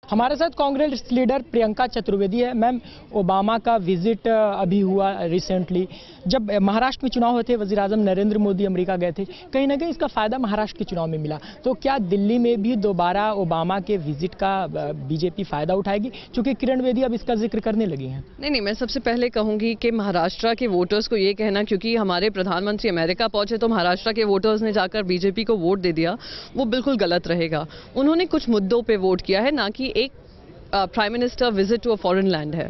हमारे साथ कांग्रेस लीडर प्रियंका चतुर्वेदी है। मैम, ओबामा का विजिट अभी हुआ रिसेंटली, जब महाराष्ट्र में चुनाव हुए थे, वजीर आजम नरेंद्र मोदी अमेरिका गए थे, कहीं ना कहीं इसका फायदा महाराष्ट्र के चुनाव में मिला। तो क्या दिल्ली में भी दोबारा ओबामा के विजिट का बीजेपी फायदा उठाएगी, क्योंकि किरण बेदी अब इसका जिक्र करने लगी हैं? नहीं, मैं सबसे पहले कहूंगी कि महाराष्ट्र के वोटर्स को ये कहना क्योंकि हमारे प्रधानमंत्री अमेरिका पहुंचे तो महाराष्ट्र के वोटर्स ने जाकर बीजेपी को वोट दे दिया, वो बिल्कुल गलत रहेगा। उन्होंने कुछ मुद्दों पे वोट किया है, ना कि एक prime minister visit to a foreign land है।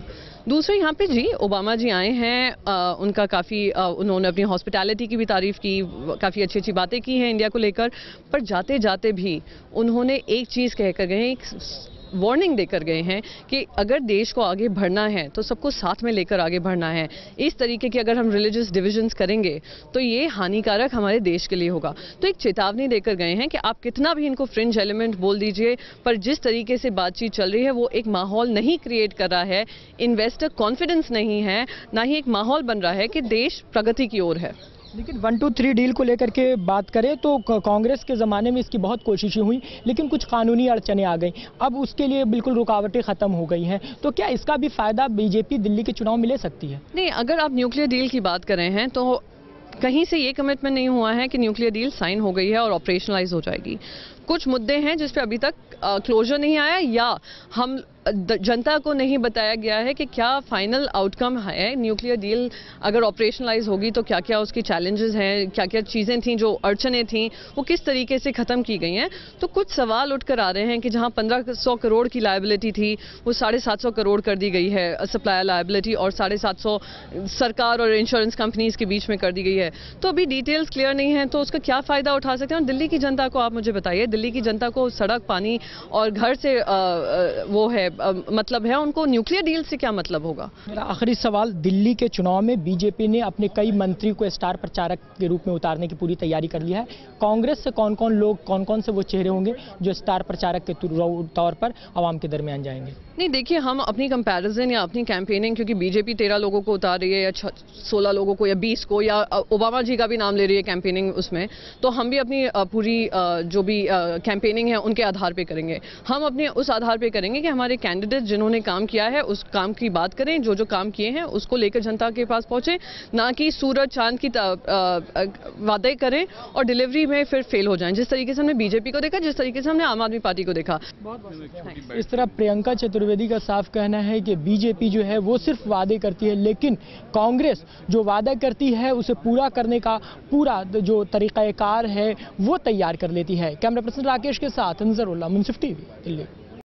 दूसरे यहाँ पे जी ओबामा जी आए हैं, उनका काफ़ी उन्होंने अपनी हॉस्पिटैलिटी की भी तारीफ की, काफ़ी अच्छी अच्छी बातें की हैं इंडिया को लेकर, पर जाते जाते भी उन्होंने एक चीज़ कहकर गए हैं, एक वार्निंग देकर गए हैं कि अगर देश को आगे बढ़ना है तो सबको साथ में लेकर आगे बढ़ना है। इस तरीके की अगर हम रिलीजियस डिविजन्स करेंगे तो ये हानिकारक हमारे देश के लिए होगा। तो एक चेतावनी देकर गए हैं कि आप कितना भी इनको फ्रिंज एलिमेंट बोल दीजिए, पर जिस तरीके से बातचीत चल रही है वो एक माहौल नहीं क्रिएट कर रहा है, इन्वेस्टर कॉन्फिडेंस नहीं है, ना ही एक माहौल बन रहा है कि देश प्रगति की ओर है। लेकिन 1-2-3 डील को लेकर के बात करें तो कांग्रेस के ज़माने में इसकी बहुत कोशिशें हुई, लेकिन कुछ कानूनी अड़चनें आ गई। अब उसके लिए बिल्कुल रुकावटें ख़त्म हो गई हैं। तो क्या इसका भी फ़ायदा बीजेपी दिल्ली के चुनाव में ले सकती है? नहीं, अगर आप न्यूक्लियर डील की बात कर रहे हैं तो कहीं से ये कमिटमेंट नहीं हुआ है कि न्यूक्लियर डील साइन हो गई है और ऑपरेशनलाइज हो जाएगी। कुछ मुद्दे हैं जिस पे अभी तक क्लोजर नहीं आया, या हम जनता को नहीं बताया गया है कि क्या फाइनल आउटकम है। न्यूक्लियर डील अगर ऑपरेशनलाइज होगी तो क्या क्या उसकी चैलेंजेस हैं, क्या क्या चीज़ें थीं जो अड़चनें थीं वो किस तरीके से ख़त्म की गई हैं। तो कुछ सवाल उठकर आ रहे हैं कि जहां 1500 करोड़ की लायबिलिटी थी वो 750 करोड़ कर दी गई है सप्लायर लायबिलिटी, और 750 सरकार और इंश्योरेंस कंपनीज के बीच में कर दी गई है। तो अभी डिटेल्स क्लियर नहीं है, तो उसका क्या फ़ायदा उठा सकते हैं। और दिल्ली की जनता को आप मुझे बताइए, दिल्ली की जनता को सड़क, पानी और घर से वो है मतलब है, उनको न्यूक्लियर डील से क्या मतलब होगा। मेरा आखिरी सवाल, दिल्ली के चुनाव में बीजेपी ने अपने कई मंत्री को स्टार प्रचारक के रूप में उतारने की पूरी तैयारी कर ली है। कांग्रेस से कौन कौन से वो चेहरे होंगे जो स्टार प्रचारक के तौर पर आवाम के दरमियान जाएंगे? नहीं, देखिए, हम अपनी कंपैरिजन या अपनी कैंपेनिंग, क्योंकि बीजेपी 13 लोगों को उतार रही है या 16 लोगों को या 20 को, या ओबामा जी का भी नाम ले रही है कैंपेनिंग उसमें, तो हम भी अपनी पूरी जो भी कैंपेनिंग है उनके आधार पे करेंगे। हम अपने उस आधार पे करेंगे कि हमारे कैंडिडेट जिन्होंने काम किया है उस काम की बात करें, जो जो काम किए हैं उसको लेकर जनता के पास पहुंचे, ना कि सूरज चांद की वादे करें और डिलीवरी में फिर फेल हो जाएं, जिस तरीके से हमने बीजेपी को देखा, जिस तरीके से हमने आम आदमी पार्टी को देखा। इस तरह प्रियंका चतुर्वेदी का साफ कहना है कि बीजेपी जो है वो सिर्फ वादे करती है, लेकिन कांग्रेस जो वादा करती है उसे पूरा करने का पूरा जो तरीकाकार है वो तैयार कर लेती है। कैमरा पर्सन राकेश के साथ अंजरुल्लाह, मुंसिफ टीवी, दिल्ली।